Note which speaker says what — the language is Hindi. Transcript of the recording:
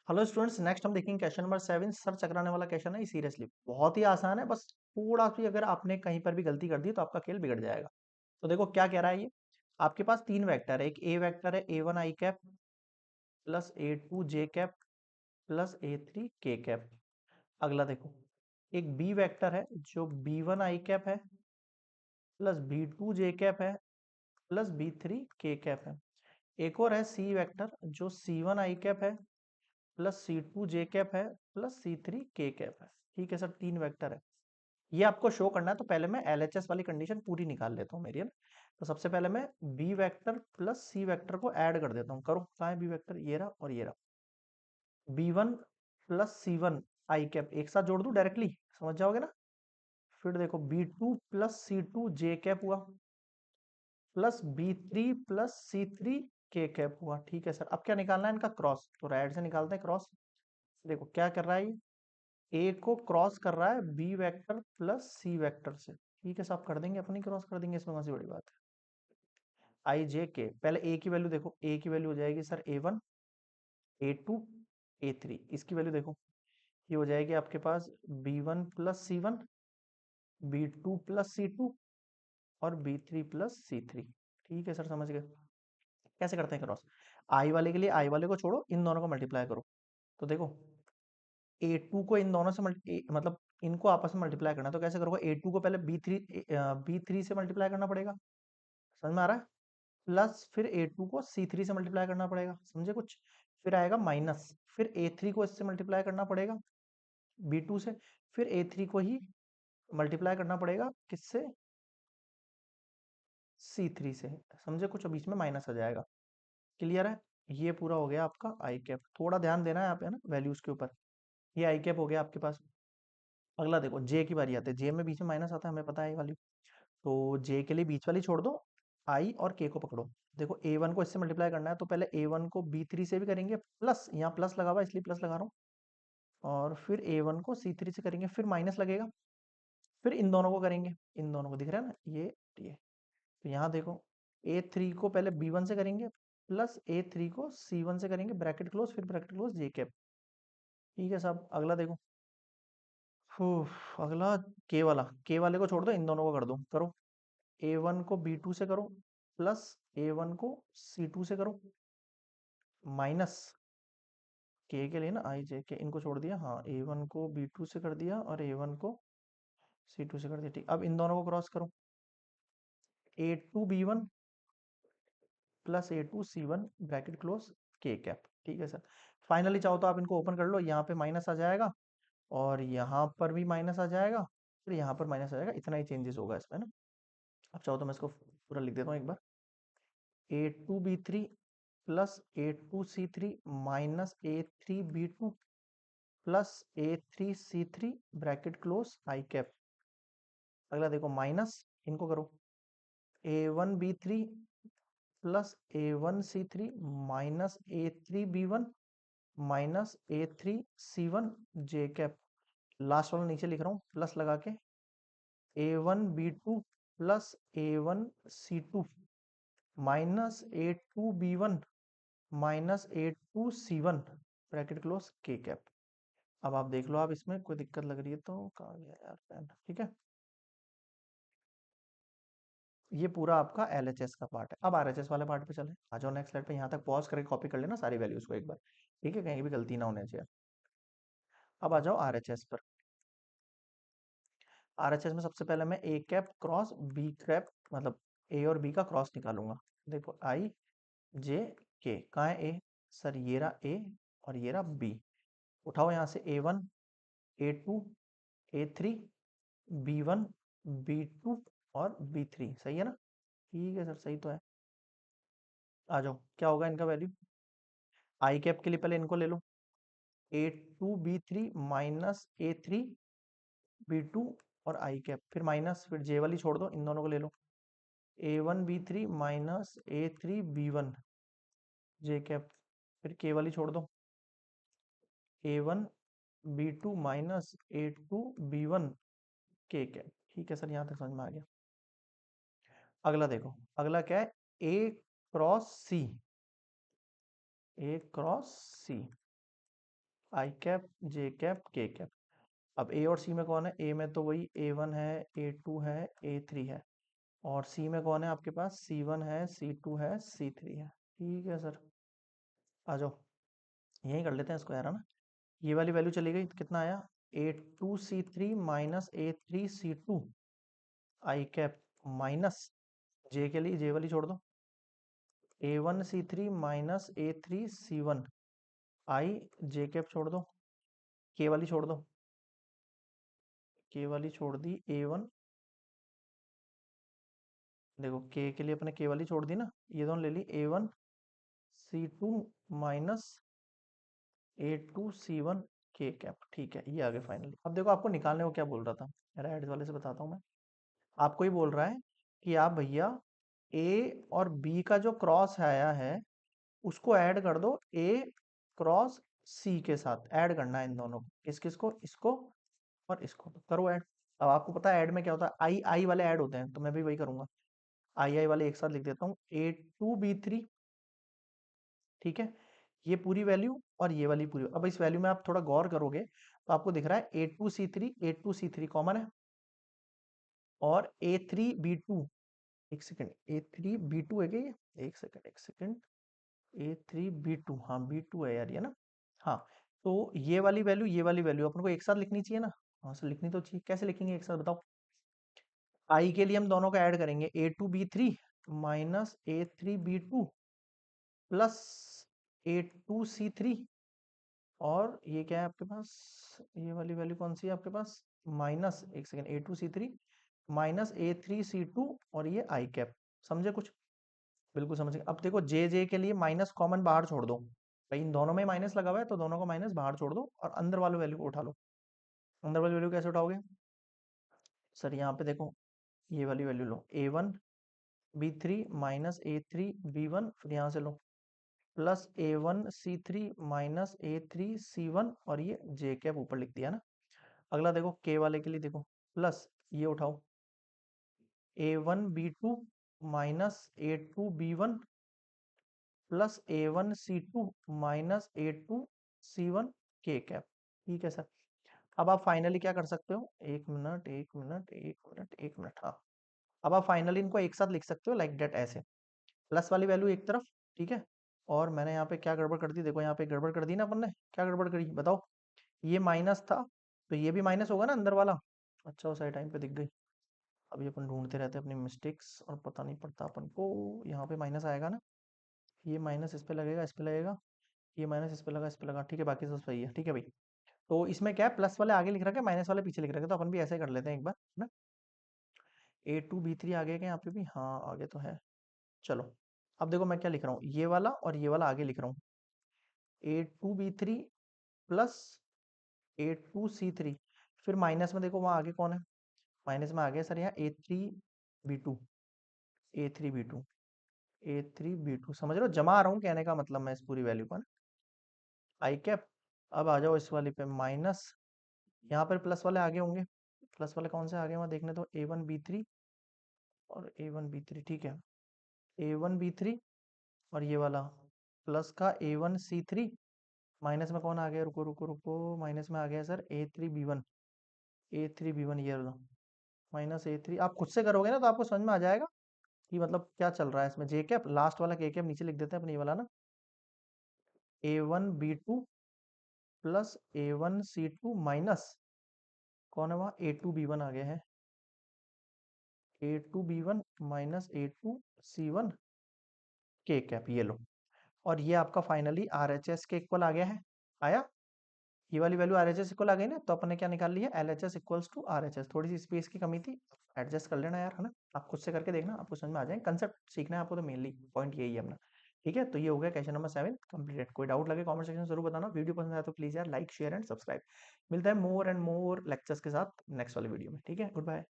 Speaker 1: हेलो स्टूडेंट्स, नेक्स्ट हम देखेंगे क्वेश्चन नंबर 7। सर चकराने वाला क्वेश्चन है। सीरियसली बहुत ही आसान है, बस थोड़ा सी अगर आपने कहीं पर भी गलती कर दी तो आपका खेल बिगड़ जाएगा। तो देखो क्या कह रहा है ये। आपके पास तीन वेक्टर है। एक ए वेक्टर है A1 आई कैप प्लस A2 जे कैप प्लस A3 के कैप। अगला देखो, एक बी वेक्टर है जो B1 आई कैप है प्लस B2 जे कैप है प्लस B3 के कैप है। एक और है सी वेक्टर जो C1 आई कैप है प्लस C2 जे कैप है प्लस C3 के कैप है। ठीक है सर, तीन वेक्टर है। ये आपको शो करना है, तो पहले मैं LHS वाली कंडीशन पूरी निकाल लेता हूँ मेरी, है ना। तो सबसे पहले मैं B vector plus C vector को ऐड कर देता हूँ। करो, कहाँ है बी वेक्टर, ये रहा और ये रहा। B1 प्लस C1 आई कैप एक साथ जोड़ दूं डायरेक्टली, समझ जाओगे ना। फिर देखो B2 प्लस C2 जे कैप हुआ प्लस B3 प्लस C3 के कैप हुआ। ठीक है सर, अब क्या निकालना है इनका क्रॉस, तो राइट से निकालते हैं क्रॉस। देखो क्या कर रहा है ये, ए को क्रॉस कर रहा है B vector plus C vector से। ठीक है साहब, कर देंगे, अपनी क्रॉस कर देंगे, इसमें कौन सी बड़ी बात है। आई जे के, पहले ए की वैल्यू देखो, ए की वैल्यू हो जाएगी सर A1 A2 A3। इसकी वैल्यू देखो, ये हो जाएगी आपके पास B1 plus C1 B2 plus C2 और B3 प्लस C3। ठीक है सर, समझ गए। कैसे करते हैं क्रॉस। आई वाले के लिए आई वाले को छोड़ो, इन दोनों को मल्टीप्लाई करो। तो देखो A2 को इन दोनों से मतलब इनको आपस में मल्टीप्लाई करना है, तो कैसे करोगे। A2 को पहले B3 से मल्टीप्लाई करना पड़ेगा, समझ में आ रहा है। प्लस फिर A2 को C3 से मल्टीप्लाई करना पड़ेगा, समझे कुछ। फिर आएगा माइनस, फिर A3 को इससे मल्टीप्लाई करना पड़ेगा B2 से। फिर A3 को ही मल्टीप्लाई करना पड़ेगा किससे, C3 से, समझे कुछ। बीच में माइनस आ जाएगा। क्लियर है। ये पूरा हो गया आपका आई कैप। थोड़ा ध्यान देना है यहाँ पे, है ना, वैल्यूज के ऊपर। ये आई कैप हो गया आपके पास। अगला देखो, जे की बारी आती है। जे में बीच में माइनस आता है, हमें पता है ये वाली। तो जे के लिए बीच वाली छोड़ दो, आई और के को पकड़ो। देखो A1 को इससे मल्टीप्लाई करना है, तो पहले A1 को B3 से भी करेंगे, प्लस यहाँ प्लस लगा हुआ है, इसलिए प्लस लगा रहा हूँ। और फिर A1 को C3 से करेंगे, फिर माइनस लगेगा। फिर इन दोनों को करेंगे, इन दोनों को दिख रहा है ना, ये। तो यहाँ देखो, A3 को पहले B1 से करेंगे प्लस A3 को C1 से करेंगे, ब्रैकेट क्लोज, फिर ब्रैकेट क्लोज जे कैप। ठीक है साहब, अगला देखो। अगला के वाले को छोड़ दो, इन दोनों को कर दो। करो, A1 को B2 से करो प्लस A1 को C2 से करो माइनस के लिए ना आई जे के, इनको छोड़ दिया। हाँ, A1 को B2 से कर दिया और A1 को C2 से कर दिया। ठीक, अब इन दोनों को क्रॉस करो। A2 B1 plus A2 C1 bracket close के कैप। ठीक है सर। फाइनली चाहो तो आप इनको ओपन कर लो, यहाँ पे माइनस आ जाएगा और यहाँ पर भी माइनस आ जाएगा, फिर यहाँ पर माइनस आ जाएगा। इतना ही चेंजेस होगा इसमें ना। अब चाहो तो मैं इसको पूरा लिख देता हूँ एक बार। A2 B3 plus A2 C3 minus A3 B2 plus A3 C3 bracket close I cap. अगला देखो माइनस, इनको करो। A1 B3 plus A1 C3 minus A3 B1 minus A3 C1 J cap. Last वाला नीचे लिख रहा हूँ प्लस लगा के। A1 B2 plus A1 C2 minus A2 B1 minus A2 C1 bracket close के कैप। अब आप देख लो, आप इसमें कोई दिक्कत लग रही है तो कहाँ गया यार पेन। ठीक है, ये पूरा आपका LHS का पार्ट है। अब RHS वाले पार्ट पे चले, आ जाओ नेक्स्ट स्लाइड पे। यहाँ तक पॉज करके कॉपी कर लेना सारी वैल्यूज को एक बार, ठीक है, कहीं भी गलती ना होने चाहिए। अब आ जाओ RHS पर। RHS में सबसे पहले मैं A cap cross B cap, मतलब ए और बी का क्रॉस निकालूंगा। देखो आई जे के, कहाँ है ए, सर ये रहा ए और ये रहा बी। उठाओ यहाँ से A1 A2 A3 B1 B2 और B3, सही है ना। ठीक है सर, सही तो है। आ जाओ, क्या होगा इनका वैल्यू। आई कैप के लिए पहले इनको ले लो, A2 B3 minus A3 B2 और आई कैप, फिर माइनस, फिर जे वाली छोड़ दो, इन दोनों को ले लो। A1 B3 minus A3 B1 जे कैप, फिर के वाली छोड़ दो। A1 B2 minus A2 B1 के कैप। ठीक है सर, यहाँ तक समझ में आ गया। अगला देखो, अगला क्या है, A cross C, A cross C। I cap, J cap, के कैप। अब ए और सी में कौन है? ए में तो वही A1 है, A2 है, A3 है। और सी में कौन है आपके पास? C1 है, C2 है, C3 है। ठीक है सर, आ जाओ यहीं कर लेते हैं इसको यार, है ना। ये वाली वैल्यू चली गई, कितना आया? A2C3 माइनस A3C2 आई कैप माइनस जे के लिए जे वाली छोड़ दो, A1C3 माइनस A3C1 आई जे कैप छोड़ दो, के वाली छोड़ दो, के वाली छोड़ दी A1। देखो के लिए अपने के वाली छोड़ दी ना, ये दोनों ले ली A1C2 माइनस A2C1 के कैप। ठीक है, ये आ गए फाइनली। अब देखो आपको निकालने को क्या बोल रहा था, रेड वाले से बताता हूँ मैं। आपको ही बोल रहा है कि आप भैया ए और बी का जो क्रॉस आया है उसको ऐड कर दो ए क्रॉस सी के साथ, ऐड करना है इन दोनों को, किस किस को? इसको और इसको, तो करो ऐड। अब आपको पता है ऐड में क्या होता है, आई आई वाले ऐड होते हैं, तो मैं भी वही करूंगा। आई आई वाले एक साथ लिख देता हूँ, A2B3। ठीक है, ये पूरी वैल्यू और ये वाली पूरी। अब इस वैल्यू में आप थोड़ा गौर करोगे तो आपको दिख रहा है A2C3 कॉमन है, और A3B2, एक सेकंड, A3B2 है क्या ये? एक सेकंड एक सेकंड, A3B2, हाँ B2 है यार ये ना। हाँ, तो ये वाली वैल्यू अपन को एक साथ लिखनी चाहिए ना। हाँ सर लिखनी तो चाहिए, कैसे लिखेंगे एक साथ बताओ? आई के लिए हम दोनों को ऐड करेंगे, A2B3 minus A3B2 plus A2C3, और ये क्या है आपके पास? ये वाली वैल्यू कौन सी है आपके पास? माइनस, एक सेकंड, A2C3 माइनस A3C2, और ये आई कैप। समझे कुछ? बिल्कुल समझ गए। अब देखो जे जे के लिए माइनस कॉमन बाहर छोड़ दो, भाई इन दोनों में माइनस लगा हुआ है तो दोनों को माइनस बाहर छोड़ दो और अंदर वाली वैल्यू को उठा लो। अंदर वाली वैल्यू कैसे उठाओगे सर? यहाँ पे देखो, ये वाली वैल्यू लो, A1B3 माइनस A3B1, फिर यहाँ से लो प्लस A1C3 माइनस A3C1, और ये जे कैप ऊपर लिख दिया ना। अगला देखो के वाले के लिए, देखो प्लस ये उठाओ, A1B2 minus A2B1 plus A1C2 minus A2C1 के कैप। ठीक है सर। अब आप फाइनली क्या कर सकते हो, एक मिनट एक मिनट एक मिनट एक मिनट, हाँ। अब आप फाइनली इनको एक साथ लिख सकते हो लाइक डेट, ऐसे प्लस वाली वैल्यू एक तरफ, ठीक है। और मैंने यहाँ पे क्या गड़बड़ कर दी, देखो यहाँ पे गड़बड़ कर दी ना अपन ने, क्या गड़बड़ करी बताओ? ये माइनस था तो ये भी माइनस होगा ना अंदर वाला। अच्छा वो सही टाइम पे दिख गई। अभी अपन ढूंढते रहते हैं अपनी मिस्टेक्स और पता नहीं पड़ता अपन को। यहाँ पे माइनस आएगा ना, ये माइनस इस पे लगेगा, इस पे लगेगा, ये माइनस इस पे लगा, इस पे लगा, ठीक है, बाकी सब सही है। ठीक है भाई, तो इसमें क्या है, प्लस वाले आगे लिख रखा है, माइनस वाले पीछे लिख रखा है, तो अपन भी ऐसे कर लेते हैं एक बार ना। A2B3 आगे क्या यहाँ पे भी? हाँ आगे तो है। चलो अब देखो मैं क्या लिख रहा हूँ, ये वाला और ये वाला आगे लिख रहा हूँ, A2B3 प्लस A2C3, फिर माइनस में देखो वहाँ आगे कौन है? माइनस में आ गया सर यहाँ A3B2, A3B2, A3B2, समझ रहे हो? जमा आ रहा हूँ कहने का मतलब मैं इस पूरी वैल्यू को ना, आई कैप। अब आ जाओ इस वाली पे माइनस, यहाँ पर प्लस वाले आगे होंगे, प्लस वाले कौन से आगे वहाँ देखने तो, A1B3 और A1B3, ठीक है, A1B3 और ये वाला प्लस का A1C3, माइनस में कौन आ गया? रुको रुको रुको, माइनस में आ गया सर A3B1, A3B1 ये लो, माइनस A3। आप खुद से करोगे ना तो आपको समझ में आ जाएगा कि मतलब क्या चल रहा है इसमें। जे कैप लास्ट वाला, के कैप नीचे लिख देते हैं अपने, ये वाला ना, A1B2 प्लस A1C2 माइनस कौन है वहाँ? A2B1 आ गया है, A2B1 माइनस A2C1 के कैप, ये लो। और ये आपका फाइनली RHS के इक्वल आ गया है, आया? ये वाली वैल्यू RHS इक्वल आ गई ना, तो अपन ने क्या निकाल लिया? LHS equals to RHS। थोड़ी सी स्पेस की कमी थी, एडजस्ट कर लेना यार, है ना। आप खुद से करके देखना, आपको समझ में आ जाएगा। कंसेप्ट सीखना है आपको, तो मेनली पॉइंट यही है अपना। ठीक है, तो ये हो गया क्वेश्चन नंबर 7 कंप्लीटेड। कोई डाउट लगे कमेंट सेक्शन में जरूर बताना। वीडियो पसंद आया तो प्लीज यार लाइक शेयर एंड सब्सक्राइब। मिलता है मोर एंड मोर लेक्चर्स के साथ नेक्स्ट वाले वीडियो में। ठीक है, गुड बाय।